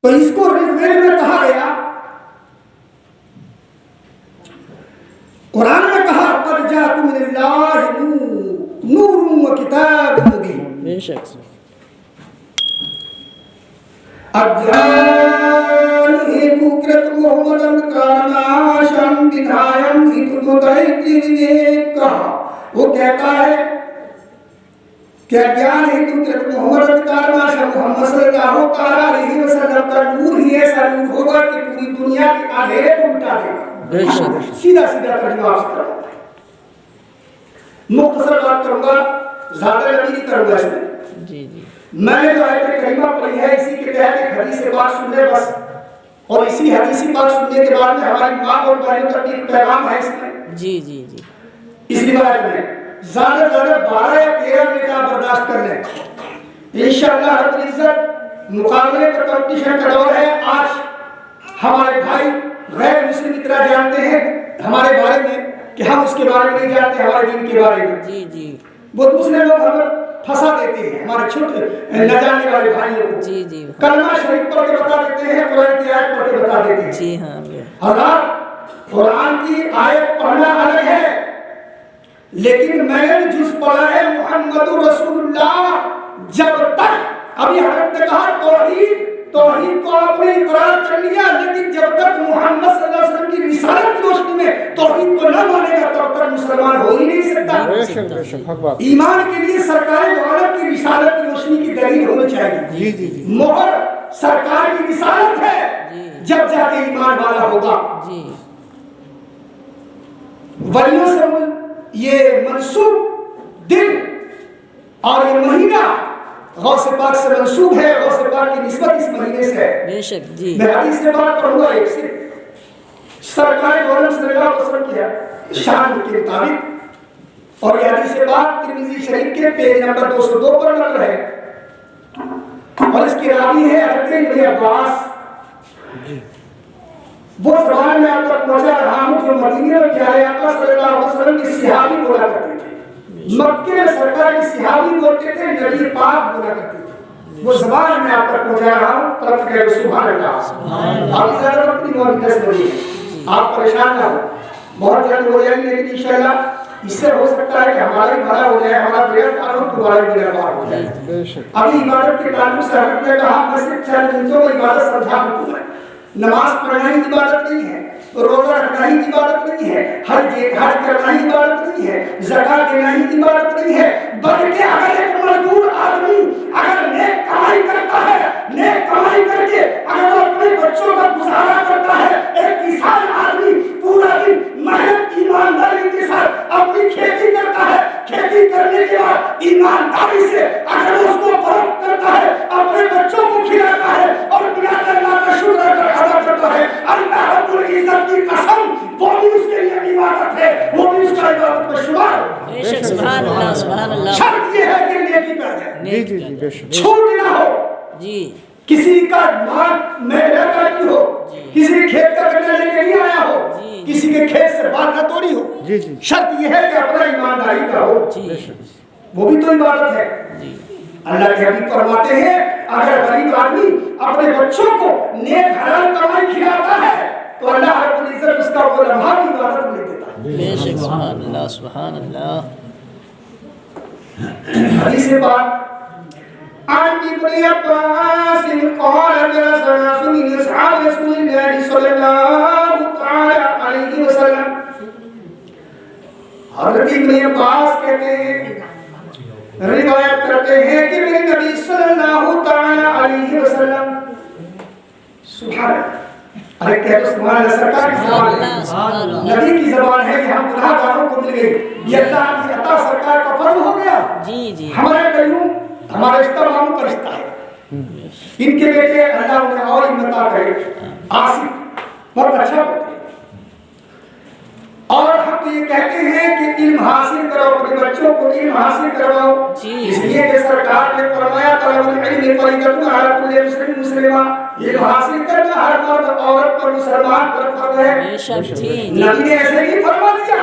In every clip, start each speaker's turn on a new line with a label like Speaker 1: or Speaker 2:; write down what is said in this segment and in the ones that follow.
Speaker 1: تو اس کو رگویل میں کہا گیا، قرآن میں کہا قد جاءکم من اللہ نور و کتاب مبین.
Speaker 2: بے شک
Speaker 1: اجانی بکرت محمدن کارناشم بدھائم ہتمدائتی ویک کہا. وہ کہتا ہے کہ اجان ہندو کرت محمد کارناشم محمد صلی اللہ علیہ وسلم کا نور ہی ایسا نور ہوگا کہ پوری دنیا کے اندھیرے کو مٹا دے گا. سیدھا سیدھا ترجمہ آپ سے کروں گا، مختصر بات کروں گا، زیادہ لمبی نہیں کروں گا اس میں.
Speaker 2: جی جی
Speaker 1: میں نے جو آیت کریمہ پڑھی ہے اسی کے تحت ایک حدیث پاک سن لیں بس، اور اسی حدیث پاک سننے کے بعد میں ہماری ماں اور بہنوں تک ایک پیغام ہے اس میں.
Speaker 2: جی جی جی
Speaker 1: اس روایت میں زیادہ سے زیادہ 12 یا 13 منٹ آپ برداشت کر لیں. انشاءاللہ رب العزت مقابلے کا کمپٹیشن کا دور ہے. آج ہمارے بھائی غیر مسلم کی طرح جانتے ہیں ہمارے بارے میں کہ ہم اس کے بارے میں نہیں جانتے ہمارے دین کے بارے میں.
Speaker 2: جی جی
Speaker 1: وہ دوسرے لوگ ہمیں پھنسا دیتے ہیں ہمارے چھوٹے نہ جاننے والے بھائیوں کو.
Speaker 2: جی جی
Speaker 1: کلمہ شریف پڑھ کے بتا دیتے ہیں، قرآن کی آیت پڑھ کے بتا دیتے ہیں.
Speaker 2: جی ہاں
Speaker 1: حضرات قرآن کی آیت پڑھنا الگ ہے، لیکن میں نے جس پڑھا ہے محمد رسول اللہ، جب تک ابھی حضرت نے کہا توحید کو آپ نے اقرار کر لیا، لیکن جب تک محمد صلی اللہ علیہ وسلم کی رسالت کی روشنی میں توحید کو نہ مانے گا تب تک مسلمان ہو ہی نہیں سکتا. ایمان کے لیے سرکار دو عالم کی رسالت کی روشنی کی دلیل ہونی چاہیے. مہر سرکار کی رسالت ہے، جب جا کے ایمان والا ہوگا. ولیوں سے یہ منسوب دن اور یہ مہینہ غوث پاک سے منسوب ہے، غوث پاک کی نسبت اس مہینے سے ہے.
Speaker 2: بے شک جی
Speaker 1: میں حدیث سے بات کروں گا ایک سے سرکار دو عالم صلی اللہ علیہ وسلم کی شان کے مطابق، اور یہ حدیث بات ترمذی شریف کے پیج نمبر 202 پر نقل ہے، اور اس کی راوی ہے حضرت ابن عباس. وہ زبان میں آپ تک پہنچا رہا ہوں جو مدینے میں پیارے آقا صلی اللہ علیہ وسلم کی صحابی بولا کرتے تھے. مکے میں سرکار کی صحابی بولتے تھے، نبی پاک بولا کرتے تھے. وہ زبان میں آپ تک پہنچا رہا ہوں، طرف کہہ رہے سبحان اللہ. آپ زیادہ وقت نہیں ہوگی 10 بجے، آپ پریشان نہ ہو، بہت جلد ہو جائیں گے، لیکن انشاءاللہ اس سے ہو سکتا ہے کہ ہمارا بھی بھلا ہو جائے، ہمارا بیڑا پار ہو، تمہارا بھی بیڑا پار ہو جائے. ابھی عبادت کے تعلق سے حضرت نے کہا مسجد چند گھنٹوں میں عبادت سمجھا دوں میں. نماز پڑھنا ہی عبادت نہیں ہے، روزہ رکھنا ہی عبادت نہیں ہے، حج کرنا ہی عبادت نہیں ہے، زکات دینا ہی عبادت نہیں ہے، بلکہ اگر ایک مزدور آدمی اگر نیک کمائی کرتا ہے، نیک کمائی کر کے اگر وہ اپنے بچوں کا گزارا کرتا ہے، ایک کسان آدمی پورا دن محنت ایمانداری کے ساتھ اپنی کھیتی کرتا ہے، کھیتی کرنے کے بعد ایمانداری سے اگر اس کو فروخت کرتا ہے، اپنے بچوں کو کھلاتا ہے اور بنا اللہ کا شکر ادا کرتا ہے، اللہ رب العزت کی قسم وہ بھی اس کے لیے عبادت ہے، وہ بھی اس کا عبادت میں شمار ہے.
Speaker 2: سبحان اللہ سبحان اللہ.
Speaker 1: شرط یہ ہے کہ نیکی پیدا ہے،
Speaker 2: جی
Speaker 1: چھوٹ نہ ہو،
Speaker 2: جی
Speaker 1: کسی کا مال محنت کرنی ہو، کسی کے کھیت کا گنا لے کے نہیں آیا ہو، کسی کے کھیت سے بال نہ توڑی ہو. شرط یہ ہے کہ اپنا ایمانداری کا ہو، وہ بھی تو عبادت ہے. اللہ کے حبیب فرماتے ہیں اگر غریب آدمی اپنے بچوں کو نیک حلال کمائی کھلاتا ہے تو اللہ رب العزت اس کا وہ لمحہ بھی عبادت میں دیتا ہے.
Speaker 2: بے شک سبحان اللہ سبحان اللہ.
Speaker 1: حدیث پاک عن ابن عباس قال جلس ناس من اصحاب رسول الله صلی اللہ تعالی علیہ وسلم. حضرت ابن عباس کہتے ہیں، روایت کرتے ہیں کہ میرے نبی صلی اللہ تعالی علیہ وسلم سبحان اللہ، ارے کہہ تو سبحان اللہ، سرکار کی زبان ہے، نبی کی زبان ہے کہ ہم گناہ گاروں کو مل گئے، یہ اللہ کی عطا سرکار کا فضل ہو گیا. ہمارے قیوم ہمارا رشتہ معلوم کا رشتہ ہے، ان کے بیٹے اللہ انہیں اور عزت کرے، آصف بہت اچھا ہوتے ہیں. اور ہم تو یہ کہتے ہیں کہ علم حاصل کرو، اپنے بچوں کو علم حاصل کرواؤ، اس لیے کہ سرکار نے فرمایا طلب العلم فریضۃ علی کل مسلم مسلمہ، علم حاصل کرنا ہر مرد عورت پر مسلمان پر فرض ہے. نبی نے ایسے نہیں فرما دیا،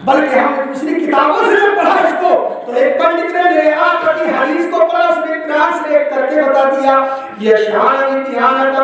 Speaker 1: بلکہ ہم نے دوسری کتابوں سے جب پڑھا اس کو تو ایک پنڈت نے میرے آقا کی حدیث کو پڑھا، اس نے ٹرانسلیٹ کر کے بتا دیا یہ شان امتحان کا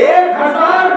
Speaker 1: 1000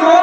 Speaker 1: 2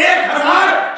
Speaker 1: 1000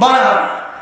Speaker 1: 12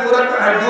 Speaker 1: 2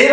Speaker 1: 1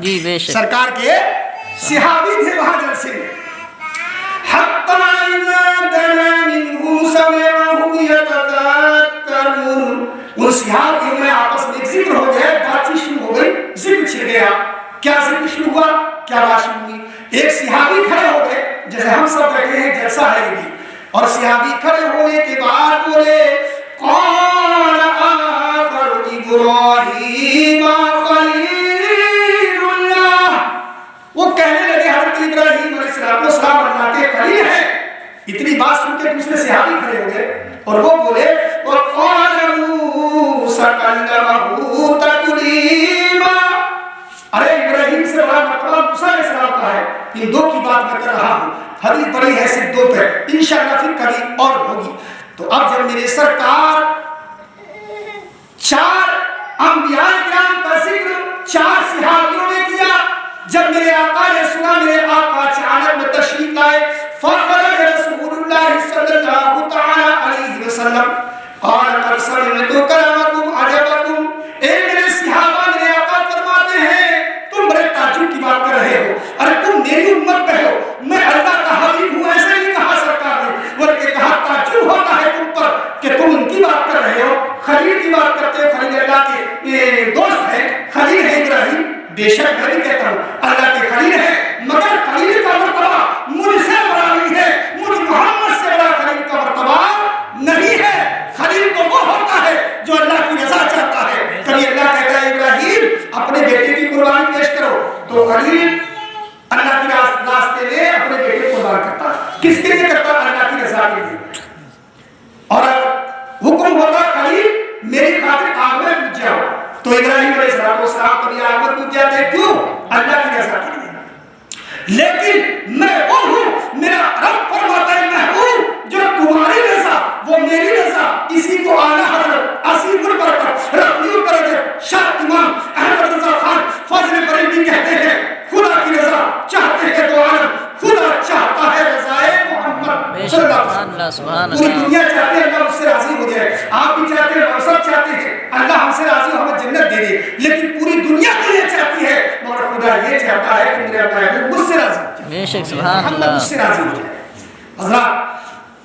Speaker 2: جی بے شک
Speaker 1: سرکار کے صحابی تھے وہاں جلسے میں. حتی اذا دنا منہ سمعه يتذکرون. ان صحابیوں میں آپس میں ذکر ہو گیا, بات چیت شروع ہو گئی, ذکر چھڑ گیا. کیا ذکر شروع ہوا, کیا بات شروع ہوئی؟ ایک صحابی کھڑے ہو گئے, جیسے ہم سب بیٹھے ہیں جلسہ ہے بھی, اور صحابی کھڑے ہونے کے بعد بولے قال آخر ابراہیم خلیل اللہ. وہ کہنے لگے حضرت ابراہیم علیہ السلام اللہ کے خلیل ہیں. اتنی بات سن کے دوسرے صحابی کھڑے ہو گئے اور وہ بولے وقال موسیٰ کلمہ تکلیما. ارے ابراہیم سے بڑا مطلب موسیٰ علیہ السلام کا ہے. ان دو کی بات میں کر رہا ہوں, حدیث بڑی ہے صرف دو پہ, انشاءاللہ پھر کبھی اور ہوگی. تو اب جب میرے سرکار چار انبیاء کرام کا ذکر چار صحابیوں نے کیا, جب میرے آقا نے سنا, میرے آقا اچانک میں تشریف لائے. فخرج رسول اللہ صلی اللہ تعالی علیہ وسلم قال قد سمعت کلامکم عجبکم. اے میرے صحابہ, میرے آقا فرماتے ہیں تم بڑے تعجب کی بات کر رہے ہو. ارے تم میری امت پہ ہو, میں اللہ کا حبیب ہوں, ایسے نہیں کہا سرکار نے, بلکہ کہا تعجب ہوتا ہے تم پر کہ تم ان کی بات کر رہے ہو, خلیل کی بات کرتے ہو. خلیل اللہ کے دوست ہے, خلیل ہے ابراہیم. بے شک میں بھی کہتا ہوں اللہ کے خلیل ہے, مگر خلیل کا مرتبہ مجھ سے بڑا نہیں ہے, مجھ محمد سے بڑا خلیل کا مرتبہ نہیں ہے. خلیل تو وہ ہوتا ہے جو اللہ کی رضا چاہتا ہے. کبھی اللہ کہتا ہے ابراہیم اپنے بیٹے کی قربانی پیش کرو, تو خلیل اللہ کے راستے میں اپنے بیٹے کو قربان کرتا. کس کے لیے کرتا؟ اللہ کی رضا کے لیے. اور حکم ہوتا خلیل میری خاطر آگ میں کود جاؤ, تو ابراہیم علیہ السلام کبھی آگ میں کود جاتے, کیوں؟ اللہ کی رضا کے لیے. لیکن میں وہ ہوں, میرا رب فرماتا ہے میں ہوں جو تمہاری رضا وہ میری رضا, اسی کو اعلیٰ حضرت عظیم البرکت رفیع الدرجہ شاہ امام احمد رضا خان فضل بریلوی کہتے ہیں خدا کی رضا چاہتے ہیں تو عالم, خدا چاہتا ہے رضائے محمد صلی اللہ علیہ وسلم. پوری دنیا چاہتے ہیں اللہ اس سے راضی ہو جائے, آپ بھی چاہتے ہیں, ہم سب چاہتے ہیں اللہ ہم سے راضی ہو, ہمیں جنت دے دے, لیکن پوری دنیا تو یہ چاہتی ہے, مگر خدا یہ چاہتا ہے کہ میرا محبوب مجھ سے راضی ہو جائے,
Speaker 2: بے شک سبحان
Speaker 1: محمد
Speaker 2: اللہ.
Speaker 1: مجھ سے راضی ہو جائے. حضرات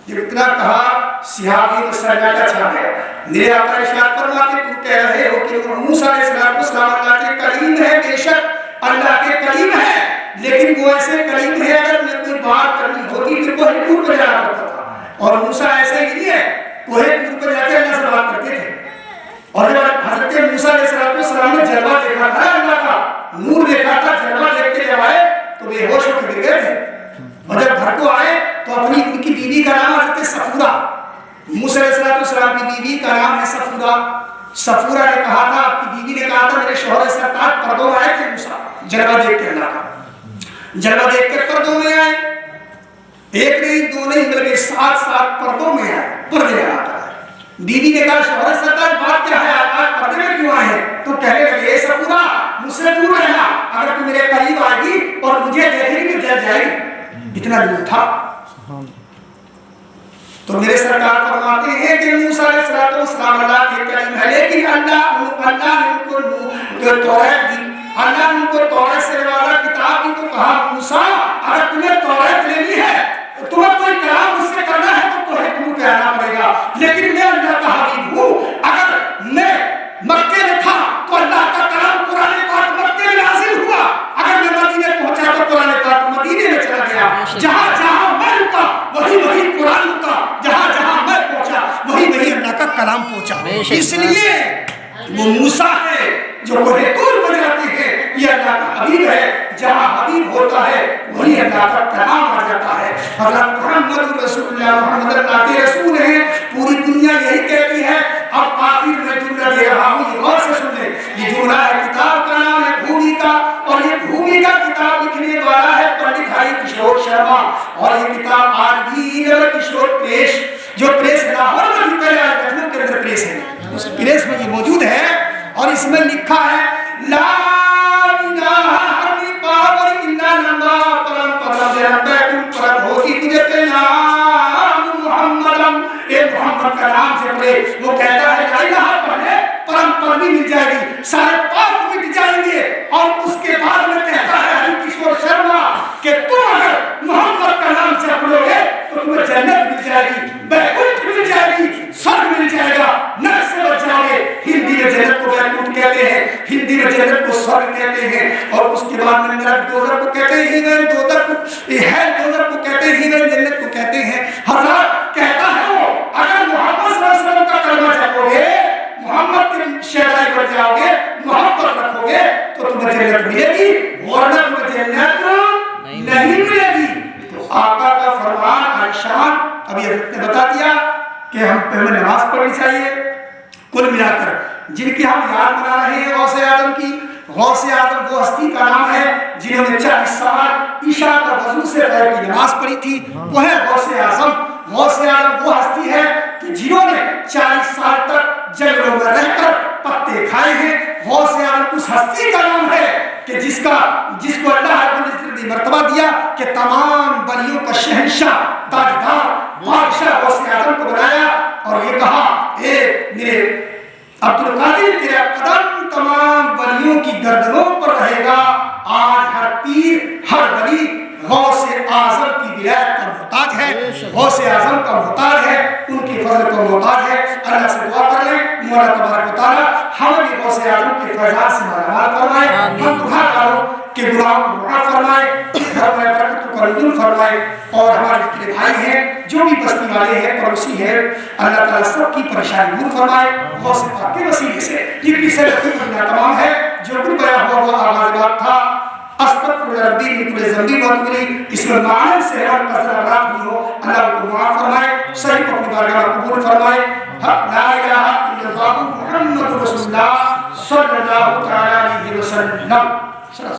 Speaker 1: جب اتنا کہا صحابی کو سرناٹا چھا گیا. میرے آقا ارشاد فرماتے تم کہہ رہے ہو کہ موسیٰ علیہ السلام اللہ کے کلیم ہے, بے شک اللہ کے کلیم ہے, لیکن وہ ایسے کلیم ہے اگر میں کوئی بات کرنی ہوتی تو کوہ طور پر جانا پڑتا تھا, اور موسیٰ ایسے ہی نہیں ہے, کوہ طور پر جا کے اللہ سے بات کرتے تھے. اور جب حضرت موسیٰ علیہ السلام نے جلوہ دیکھا تھا, اللہ کا نور دیکھا تھا, جلوہ دیکھ کے جب آئے تو بے ہوش ہو کے گر گئے تھے, اور جب گھر کو آئے تو اپنی ان کی بیوی کا نام حضرت صفورہ, موسیٰ علیہ السلام کی بیوی کا نام ہے صفورہ. صفورہ نے کہا تھا, آپ کی بیوی نے کہا تھا میرے شوہر سرکار پردوں میں آئے تھے موسیٰ, جلوہ دیکھ کے اللہ کا, جلوہ دیکھ کے پردوں میں آئے, ایک نہیں دو نہیں بلکہ 7 پردوں میں آئے, پردے آتا ہے. بیوی نے کہا شوہر سرکار بات کیا ہے, آپ پردے میں کیوں آئے ہیں؟ تو کہنے لگے اے صفورہ مجھ سے دور رہنا, اگر تو میرے قریب آئے گی اور مجھے دیکھے گی تو جل جائے گی. اتنا دور تھا. تو میرے سرکار فرماتے ہیں کہ موسیٰ علیہ السلام اللہ کے کلیم ہے, لیکن اللہ نے ان کو توریت دی, اللہ نے ان کو توریت سے نوازا, کتاب دی, تو کہا موسیٰ اگر تمہیں توریت لینی ہے, تمہیں کوئی کلام اس سے کرنا ہے تو تمہیں پہ آنا پڑے گا, لیکن میں اللہ کا حبیب ہوں. اگر میں مکے میں تھا تو اللہ کا کلام قرآن پاک مکے میں نازل ہوا, اگر میں مدینے پہنچا تو قرآن پاک مدینے میں چلا گیا. جہاں جہاں میں رکا وہی قرآن رکا, جہاں جہاں میں پہنچا وہی اللہ کا کلام پہنچا. اس لیے وہ موسیٰ ہے جو کوہ طور پر جاتے ہیں, یہ اللہ کا حبیب ہے, جہاں حبیب ہوتا ہے وہی اللہ کا کلام آ جاتا ہے. حضرت محمد رسول اللہ, محمد اللہ کے رسول ہیں, پوری دنیا یہی کہتی ہے. اب آخر میں جملہ دے رہا ہوں, یہ غور سے سن لیں. یہ جملہ ہے, کتاب کا نام ہے بھومیکا, اور یہ بھومیکا کتاب لکھنے والا ہے پنڈت ہری کشور شرما, اور یہ کتاب آج بھی کشور پریس جو پریس لاہور میں لکھا ہے, لکھنؤ کے اندر پریس ہے, اس پریس میں یہ موجود ہے, اور اس میں لکھا ہے لا الہ الا اللہ پرم پرم بیٹھوں پرم ہوتی تجھے پہ نام محمدم, اے محمد کا نام سے پڑھے. وہ کہتا ہے لا الہ پڑھے پرم پرمی مل جائے گی, سارے پاپ مٹ جائیں گے, اور اس کے بعد کہتے ہیں، ہندی میں جنت کو سورگ کہتے ہیں، اور اس کے بعد میں نرک دوزخ کو کہتے ہیں، ہی گئے دوزخ کو کہتے ہیں، ہی گئے جنت کو کہتے ہیں۔ حضرت کہتا ہے وہ اگر محمد صلی اللہ علیہ وسلم کا کلمہ جپو گے، محمد کے شہدائی پر جاؤ گے، محبت رکھو گے تو تمہیں جنت ملے گی، ورنہ تمہیں جنت نہیں ملے گی۔ تو آقا کا فرمان عائشہ ابھی حضرت نے بتا دیا کہ ہم پہلے نماز پڑھنی چاہیے۔ کل ملا کر جن کی ہم یاد منا رہے ہیں غوث اعظم کی، غوث اعظم وہ ہستی کا نام ہے جنہوں نے 40 سال عشاء کا وضو سے غیر کی نماز پڑھی تھی، وہ ہے غوث اعظم۔ غوث اعظم وہ ہستی ہے کہ جنہوں نے 40 سال تک جنگلوں میں رہ کر پتے کھائے ہیں۔ غوث اعظم اس ہستی کا نام ہے کہ جس کو اللہ رب العزت نے مرتبہ دیا کہ تمام ولیوں کا شہنشاہ، تاجدار، بادشاہ غوث اعظم کو بنایا، اور یہ کہا اے میرے عبد القادر تیرا قدم تمام ولیوں کی گردنوں پر رہے گا۔ آج ہر پیر، ہر ولی غوث اعظم کی ولایت کا محتاج ہے، غوث اعظم کا محتاج ہے، ان کی فضل کا محتاج ہے۔ اللہ سے دعا کر لیں مولا تبارک و تعالیٰ ہمیں بھی غوث اعظم کے فیضان سے مالامال فرمائے، ہم دعا کرو کہ گناہوں کو معاف فرمائے، گھر میں برکت کو نزول فرمائے، اور ہمارے جتنے بھائی ہیں جو بھی بستی والے ہیں، پڑوسی ہیں، اللہ تعالیٰ سب کی پریشانی دور فرمائے غوث پاک کے وسیلے سے۔ یہ پیچھے تمام ہے جو کچھ بیان ہوا وہ آغاز بات تھا، استغفر ربی من کل ذنب واتوب الیہ، اس میں معنی سے ہر قصر رات بھی ہو، اللہ کو معاف فرمائے، صحیح کو اپنی بارگاہ میں قبول فرمائے۔ لا الہ الا اللہ محمد رسول اللہ صلی اللہ تعالی علیہ وسلم۔